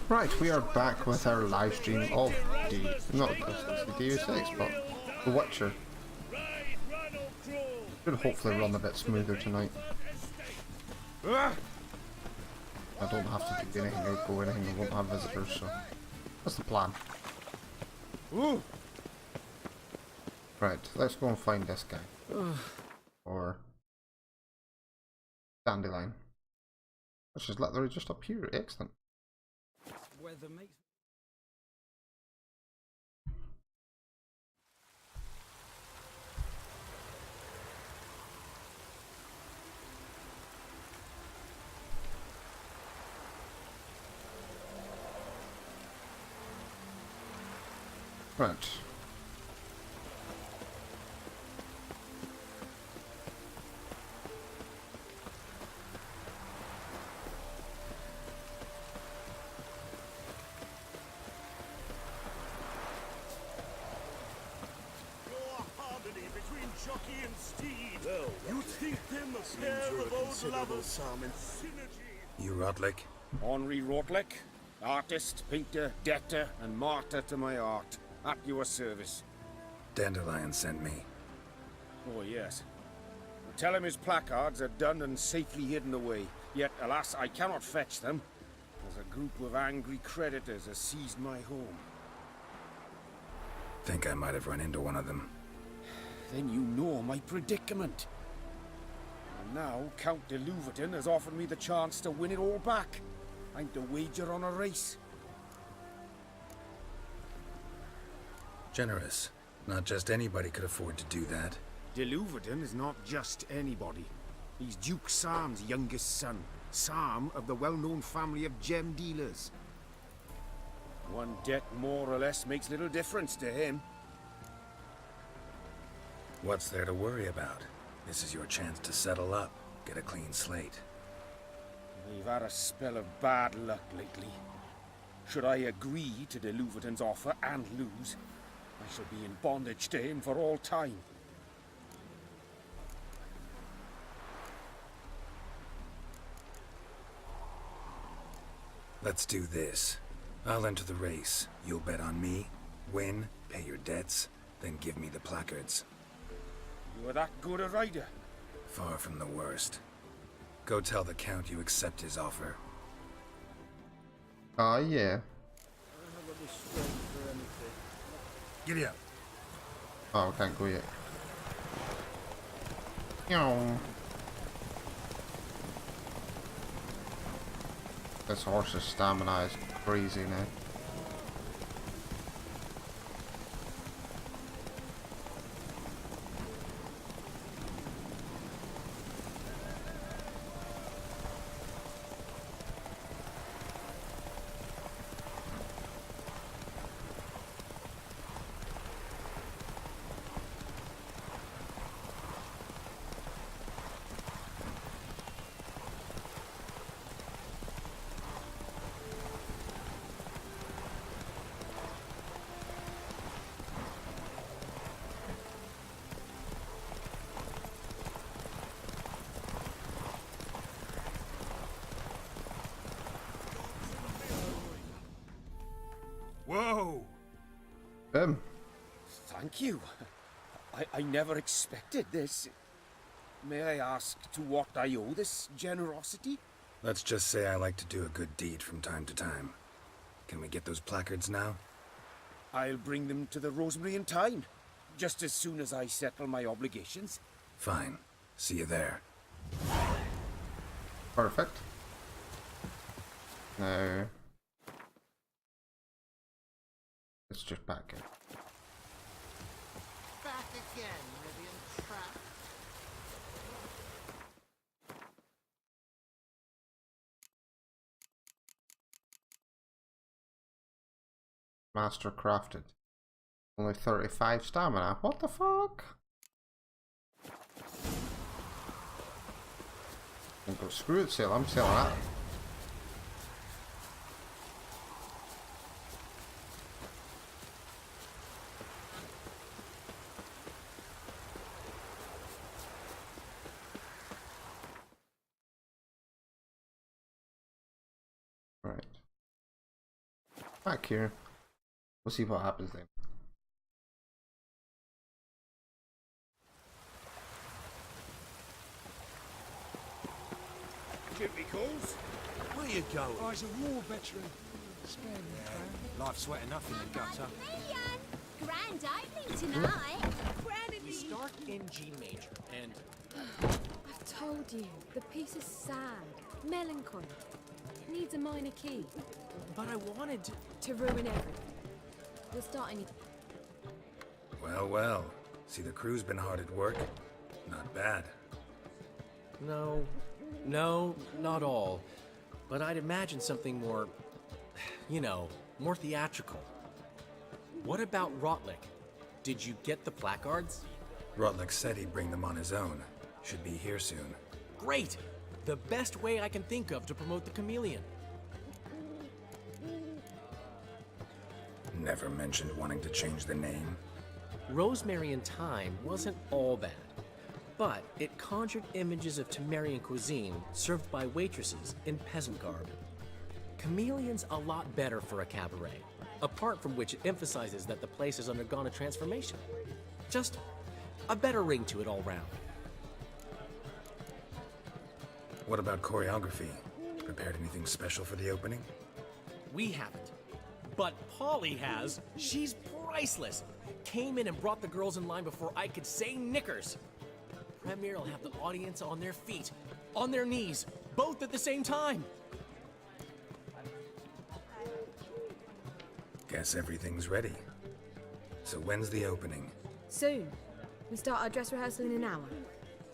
Right, we are back with our live stream of not the Deus Ex, but The Witcher. Should hopefully run a bit smoother tonight. I don't have to do anything or go anything, we won't have visitors, so that's the plan. Ooh. Right, let's go and find this guy. Or Dandelion. Which is literally just up here, excellent. Weather makes Right. Jockey and steed. Well, you think them a pair of old lovers, Simon? You Rotlick? Henri Rotlick, artist, painter, debtor, and martyr to my art. At your service. Dandelion sent me. Oh, yes. Tell him his placards are done and safely hidden away. Yet, alas, I cannot fetch them, as a group of angry creditors has seized my home. Think I might have run into one of them. Then you know my predicament. And now, Count de Louverton has offered me the chance to win it all back. I'm to wager on a race. Generous. Not just anybody could afford to do that. De Louverton is not just anybody. He's Duke Sam's youngest son. Sam of the well-known family of gem dealers. One debt more or less makes little difference to him. What's there to worry about? This is your chance to settle up, get a clean slate. We've had a spell of bad luck lately. Should I agree to de Louverton's offer and lose, I shall be in bondage to him for all time. Let's do this. I'll enter the race. You'll bet on me, win, pay your debts, then give me the placards. You are that good a rider? Far from the worst. Go tell the Count you accept his offer. Yeah. Giddy up. Oh, I can't go yet. Meow. This horse's stamina is crazy now. Whoa! Thank you. I never expected this. May I ask to what I owe this generosity? Let's just say I like to do a good deed from time to time. Can we get those placards now? I'll bring them to the Rosemary in time, just as soon as I settle my obligations. Fine. See you there. Perfect. Now, let's just back in. Back again, Rivian Trap. Master crafted. Only 35 stamina. What the fuck? Go screw it, sale. I'm selling that. Right. Back here. We'll see what happens then. Jimpy calls. Where you going? I was a war veteran. Spare me, Fran. Life's wet enough in the gutter. Grand opening tonight. We start in G major, and I've told you, the piece is sad, melancholy. It needs a minor key but I wanted to ruin everything. We're starting. Well, well. See, the crew's been hard at work. Not bad. no, not all. But I'd imagine something more, more theatrical. What about Rotlick? Did you get the placards? Rotlick said he'd bring them on his own. Should be here soon. Great! The best way I can think of to promote the Chameleon. Never mentioned wanting to change the name. Rosemary and Thyme wasn't all bad, but it conjured images of Temerian cuisine served by waitresses in peasant garb. Chameleon's a lot better for a cabaret, apart from which it emphasizes that the place has undergone a transformation. Just a better ring to it all round. What about choreography? Prepared anything special for the opening? We haven't. But Polly has. She's priceless. Came in and brought the girls in line before I could say knickers. Premier will have the audience on their feet, on their knees, both at the same time. Guess everything's ready. So when's the opening? Soon. We start our dress rehearsal in an hour.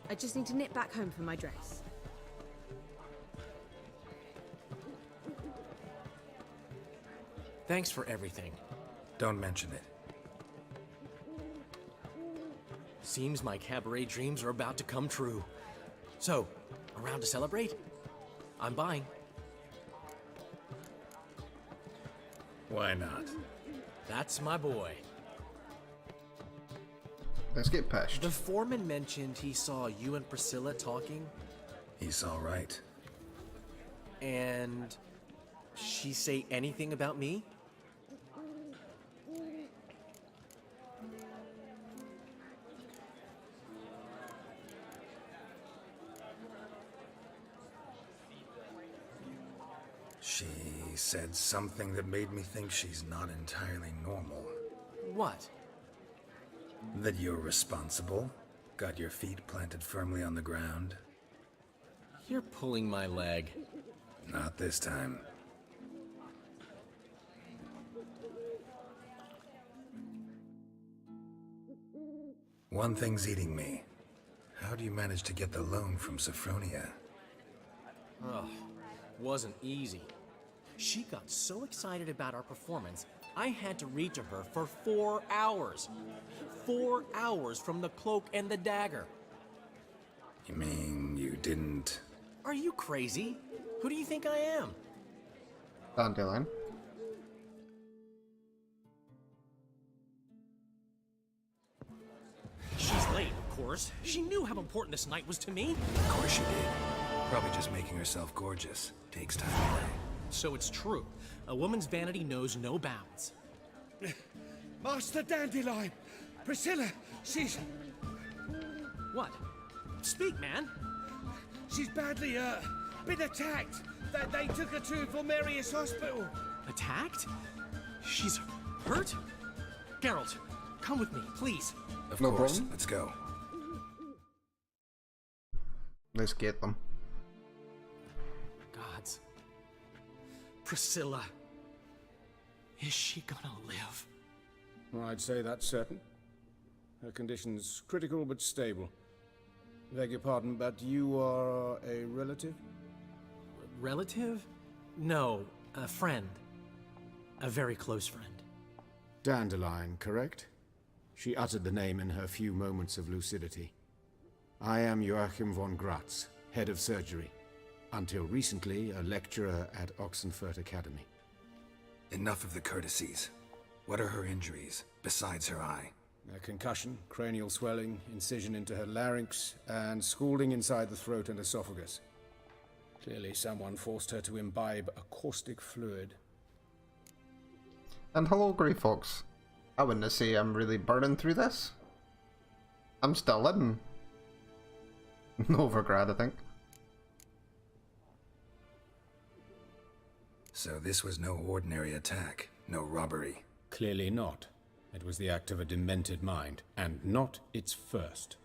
I just need to nip back home for my dress. Thanks for everything. Don't mention it. Seems my cabaret dreams are about to come true. So, around to celebrate? I'm buying. Why not? That's my boy. Let's get pitched. The foreman mentioned he saw you and Priscilla talking, He's all right. and she say anything about me? She said something that made me think she's not entirely normal. What? That you're responsible, got your feet planted firmly on the ground. You're pulling my leg. Not this time. One thing's eating me. How do you manage to get the loan from Sophronia? Oh, wasn't easy. She got so excited about our performance, I had to read to her for 4 hours. 4 hours from the Cloak and the Dagger. You mean you didn't... Are you crazy? Who do you think I am? Dandelion. She's late, of course. She knew how important this night was to me. Of course she did. Probably just making herself gorgeous. Takes time away. So it's true. A woman's vanity knows no bounds. Master Dandelion! Priscilla, she's What? Speak, man. badly, been attacked. They took her to Vulmerius Hospital. Attacked? She's hurt? Geralt, come with me, please. Of No course. problem. Let's go. Let's get them. Gods. Priscilla. Is she gonna live? I'd say that's certain. Her condition's critical but stable. Beg your pardon, but you are a relative? Relative? No, a friend. A very close friend. Dandelion, correct? She uttered the name in her few moments of lucidity. I am Joachim von Gratz, head of surgery. Until recently, a lecturer at Oxenfurt Academy. Enough of the courtesies. What are her injuries, besides her eye? A concussion, cranial swelling, incision into her larynx, and scalding inside the throat and esophagus. Clearly someone forced her to imbibe a caustic fluid. And hello, Grey Fox. I wouldn't say I'm really burning through this. I'm still in Novigrad, I think. So this was no ordinary attack, no robbery. Clearly not. It was the act of a demented mind, and not its first.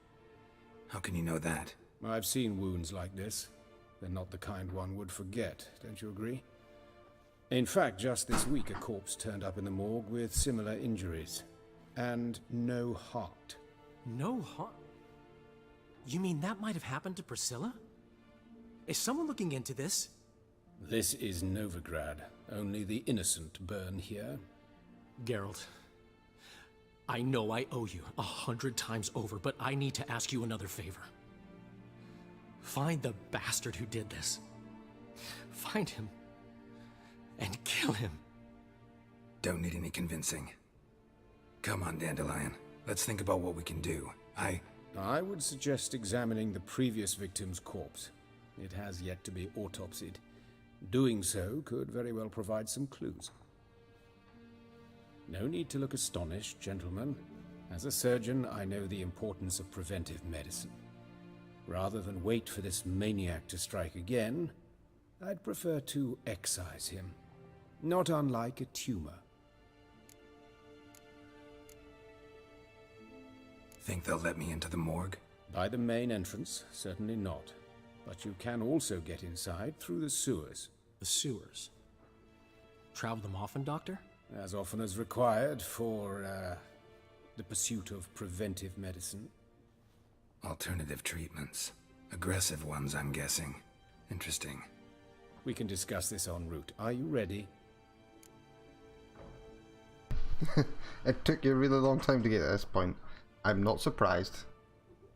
How can you know that? I've seen wounds like this. They're not the kind one would forget, don't you agree? In fact, just this week a corpse turned up in the morgue with similar injuries. And no heart. No heart? You mean that might have happened to Priscilla? Is someone looking into this? This is Novigrad. Only the innocent burn here. Geralt, I know I owe you 100 times over, but I need to ask you another favor. Find the bastard who did this. Find him and kill him. Don't need any convincing. Come on, Dandelion. Let's think about what we can do. I would suggest examining the previous victim's corpse. It has yet to be autopsied. Doing so could very well provide some clues. No need to look astonished, gentlemen. As a surgeon, I know the importance of preventive medicine. Rather than wait for this maniac to strike again, I'd prefer to excise him. Not unlike a tumor. Think they'll let me into the morgue? By the main entrance, certainly not. But you can also get inside through the sewers. The sewers. Travel them often, Doctor? As often as required for, the pursuit of preventive medicine. Alternative treatments. Aggressive ones, I'm guessing. Interesting. We can discuss this en route. Are you ready? It took you a really long time to get to this point. I'm not surprised.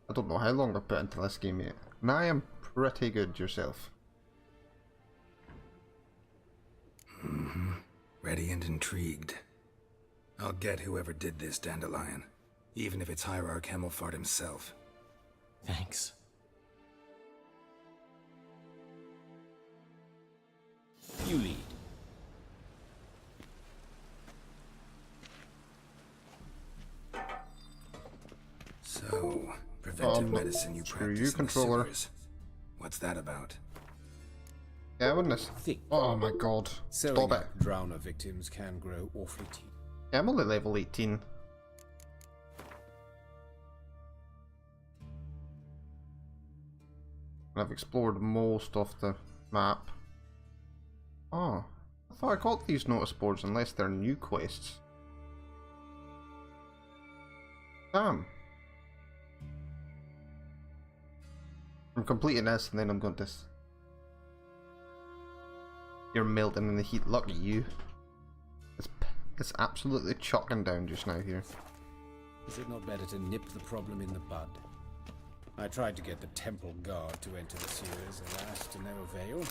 I don't know how long I've put into this game yet. And I am pretty good yourself. Ready and intrigued. I'll get whoever did this, Dandelion. Even if it's Hierarch Hemelfart himself. Thanks. You lead. So, preventive medicine you screw practice you, in the controller. sewers. What's that about? Yeah, wouldn't it? Think. Oh my god. Sewing Stop it. up drowner victims can grow awfully tedious. Yeah, I'm only level 18. I've explored most of the map. Oh, I thought I got these notice boards unless they're new quests. Damn. I'm completing this and then I'm going to... You're melting in the heat. Look at you. It's absolutely chucking down just now here. Is it not better to nip the problem in the bud? I tried to get the temple guard to enter the sewers, alas, to no avail.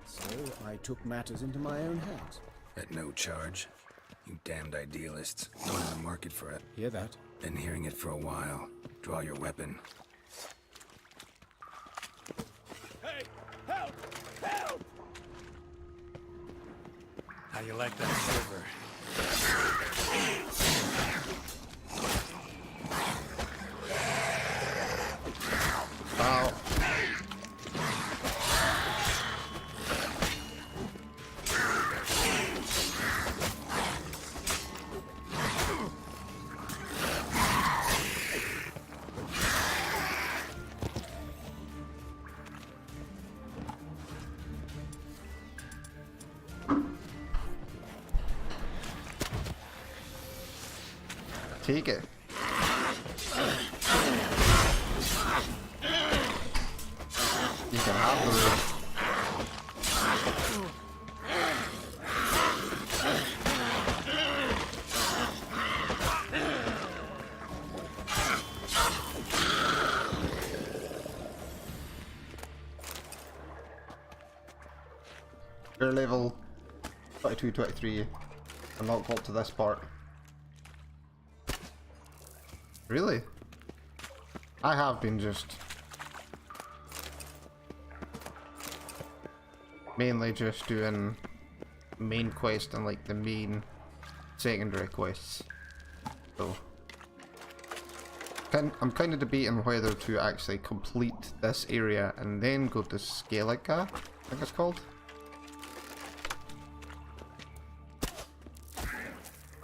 So I took matters into my own hands. At no charge. You damned idealists. Not in the market for it. Hear that? Been hearing it for a while. Draw your weapon. Hey! Help! Help! How you like that silver? Ow. Take it. You can have the room. We're level 22, 23. I'm not got to this part. Really? I have been just mainly just doing main quest and like the main secondary quests. So I'm kind of debating whether to actually complete this area and then go to Skellige, I think it's called.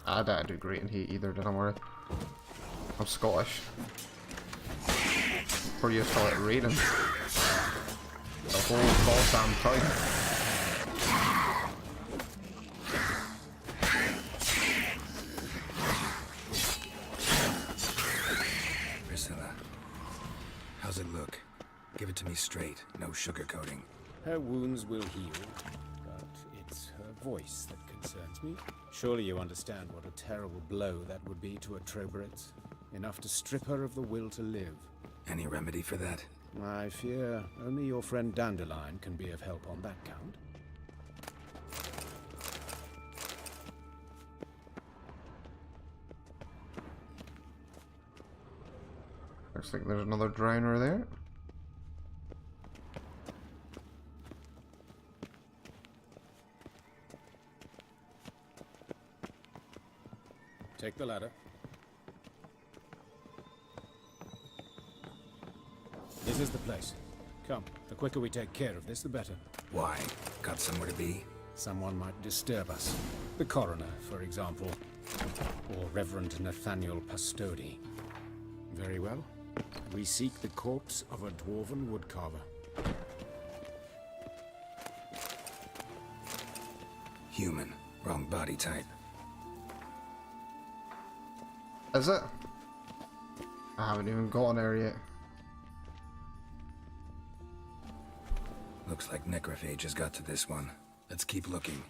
I didn't do great in heat either, did I, worry? I'm Scottish. We're used to it raining the whole goddamn time. Priscilla, how's it look? Give it to me straight, no sugarcoating. Her wounds will heal, but it's her voice that concerns me. Surely you understand what a terrible blow that would be to a Trobritz. Enough to strip her of the will to live. Any remedy for that? I fear only your friend Dandelion can be of help on that count. Looks like there's another drowner there. Take the ladder. This is the place. Come, the quicker we take care of this, the better. Why? Got somewhere to be? Someone might disturb us. The coroner, for example. Or Reverend Nathaniel Pastodi. Very well. We seek the corpse of a dwarven woodcarver. Human. Wrong body type. Is it? I haven't even gotten there yet. Looks like necrophage has got to this one. Let's keep looking.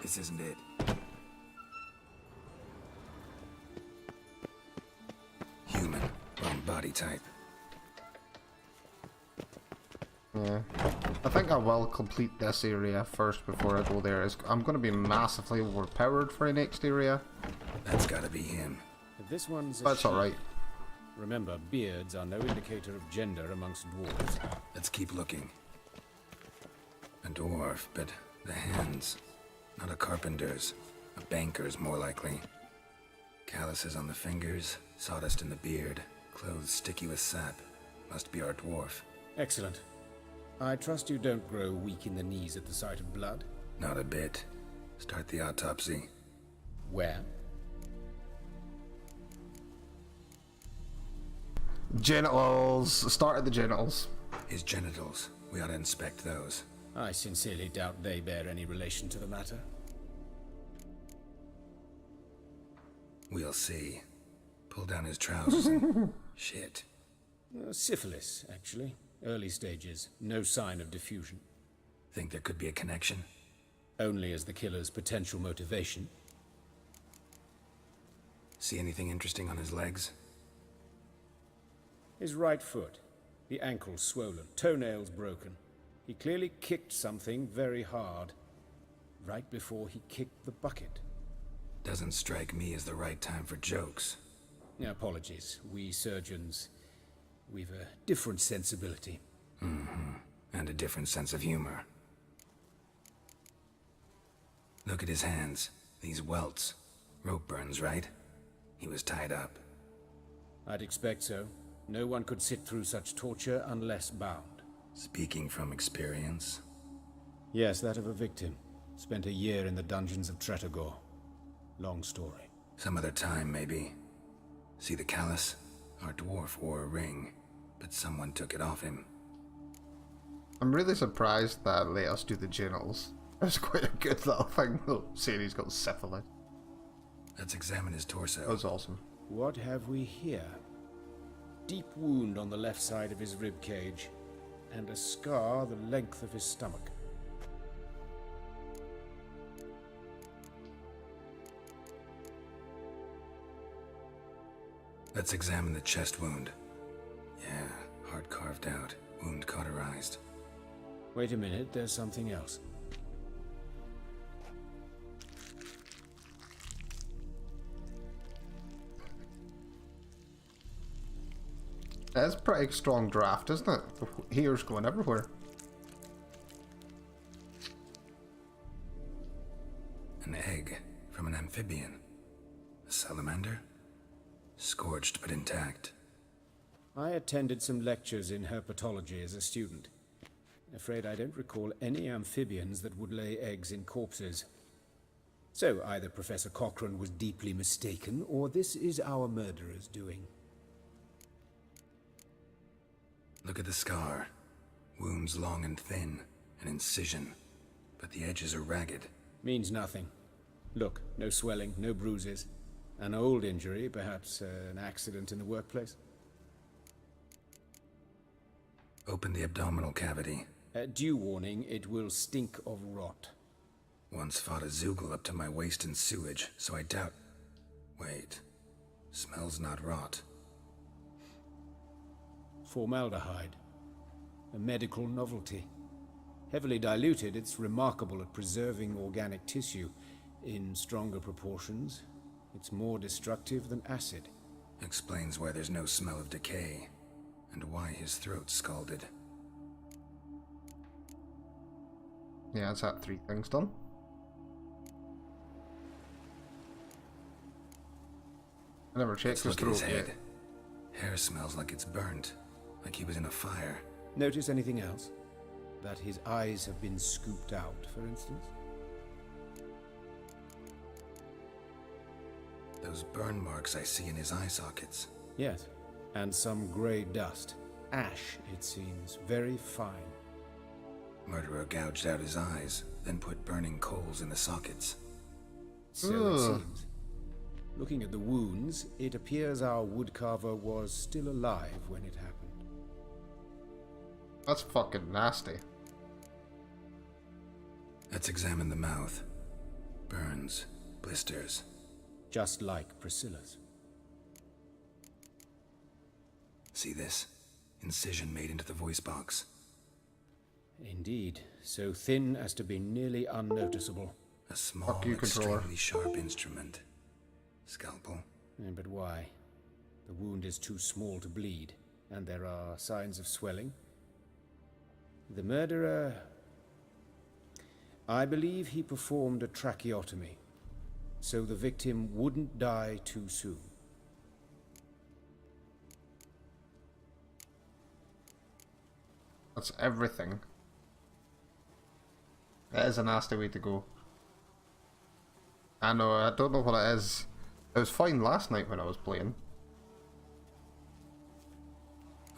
This isn't it. Human. Wrong body type. Yeah. I think I will complete this area first before I go there. I'm going to be massively overpowered for the next area. That's gotta be him. If this one's a That's she- alright. Remember, beards are no indicator of gender amongst dwarves. Let's keep looking. A dwarf, but the hands. Not a carpenter's. A banker's, more likely. Calluses on the fingers, sawdust in the beard, clothes sticky with sap. Must be our dwarf. Excellent. I trust you don't grow weak in the knees at the sight of blood. Not a bit. Start the autopsy. Where? Genitals. Start at the genitals. His genitals. We ought to inspect those. I sincerely doubt they bear any relation to the matter. We'll see. Pull down his trousers and... Shit. Syphilis, actually. Early stages. No sign of diffusion. Think there could be a connection? Only as the killer's potential motivation. See anything interesting on his legs? His right foot. The ankle swollen. Toenails broken. He clearly kicked something very hard. Right before he kicked the bucket. Doesn't strike me as the right time for jokes. Apologies. We surgeons, we've a different sensibility. And a different sense of humor. Look at his hands. These welts. Rope burns, right? He was tied up. I'd expect so. No one could sit through such torture unless bound. Speaking from experience. Yes, that of a victim. Spent a year in the dungeons of Tretogor. Long story. Some other time, maybe. See the callus? Our dwarf wore a ring, but someone took it off him. I'm really surprised that let us do the genitals. That's quite a good little thing though, saying he's got syphilis. Let's examine his torso. That was awesome. What have we here? Deep wound on the left side of his rib cage, and a scar the length of his stomach. Let's examine the chest wound. Yeah, heart carved out, wound cauterized. Wait a minute, there's something else. It's a pretty strong draft, isn't it? The hair's going everywhere. An egg from an amphibian. A salamander? Scorched but intact. I attended some lectures in herpetology as a student. Afraid I don't recall any amphibians that would lay eggs in corpses. So either Professor Cochrane was deeply mistaken, or this is our murderer's doing. Look at the scar. Wounds long and thin, an incision. But the edges are ragged. Means nothing. Look, no swelling, no bruises. An old injury, perhaps an accident in the workplace. Open the abdominal cavity. Due warning, it will stink of rot. Once fought a Zoogle up to my waist in sewage, so I doubt... Wait. Smells not rot. Formaldehyde. A medical novelty. Heavily diluted, it's remarkable at preserving organic tissue. In stronger proportions, it's more destructive than acid. Explains why there's no smell of decay, and why his throat's scalded. Yeah, that's that 3 things done. I never checked his Look at his throat head. yet. Hair smells like it's burnt, like he was in a fire. Notice anything else? That his eyes have been scooped out, for instance? Those burn marks I see in his eye sockets. Yes. And some grey dust. Ash, it seems. Very fine. Murderer gouged out his eyes, then put burning coals in the sockets. So it seems. Looking at the wounds, it appears our woodcarver was still alive when it happened. That's fucking nasty. Let's examine the mouth. Burns, blisters. Just like Priscilla's. See this? Incision made into the voice box. Indeed, so thin as to be nearly unnoticeable. A small, Fuck you, controller. extremely sharp instrument. Scalpel. But why? The wound is too small to bleed, and there are signs of swelling. The murderer... I believe he performed a tracheotomy, so the victim wouldn't die too soon. That's everything. That is a nasty way to go. I know, I don't know what it is. It was fine last night when I was playing.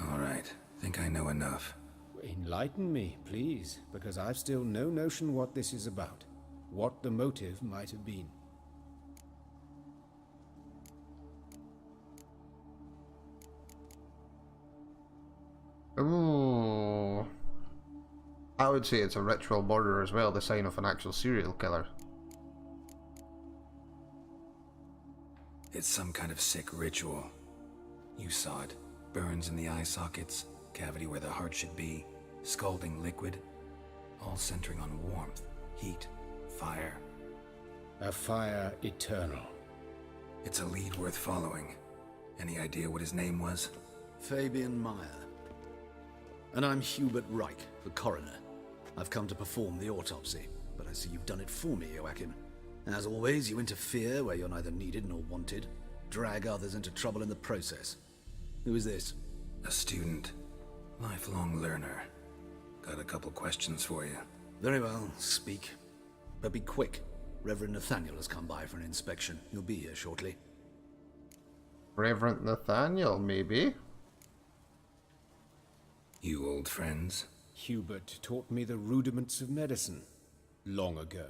Alright, think I know enough. Enlighten me, please, because I've still no notion what this is about. What the motive might have been. Ooh. I would say it's a ritual murder as well, the sign of an actual serial killer. It's some kind of sick ritual. You saw it. Burns in the eye sockets, cavity where the heart should be, scalding liquid, all centering on warmth, heat, fire. A fire eternal. It's a lead worth following. Any idea what his name was? Fabian Meyer. And I'm Hubert Reich, the coroner. I've come to perform the autopsy, but I see you've done it for me, Joachim. As always, you interfere where you're neither needed nor wanted, drag others into trouble in the process. Who is this? A student. Lifelong learner. Got a couple questions for you. Very well, speak. But be quick. Reverend Nathaniel has come by for an inspection. He'll be here shortly. Reverend Nathaniel, maybe? You old friends? Hubert taught me the rudiments of medicine. Long ago.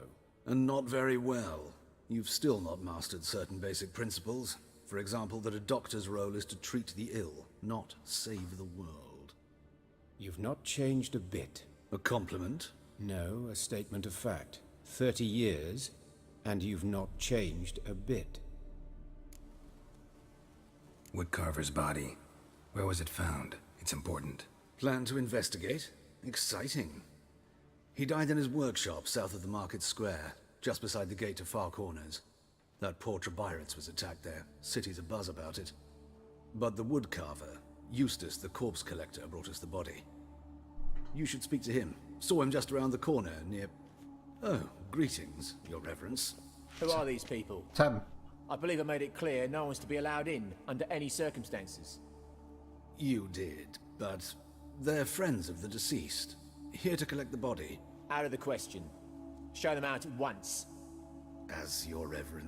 And not very well. You've still not mastered certain basic principles. For example, that a doctor's role is to treat the ill, not save the world. You've not changed a bit. A compliment? No, a statement of fact. 30 years, and you've not changed a bit. Woodcarver's body. Where was it found? It's important. Plan to investigate? Exciting. He died in his workshop south of the market square, just beside the gate to Far Corners. That poor Trebirates was attacked there. City's abuzz about it. But the woodcarver, Eustace, the corpse collector, brought us the body. You should speak to him. Saw him just around the corner near... Oh, greetings, your reverence. Who are these people? Tim. I believe I made it clear no one's to be allowed in under any circumstances. You did, but they're friends of the deceased. Here to collect the body. Out of the question. Show them out at once. As your reverence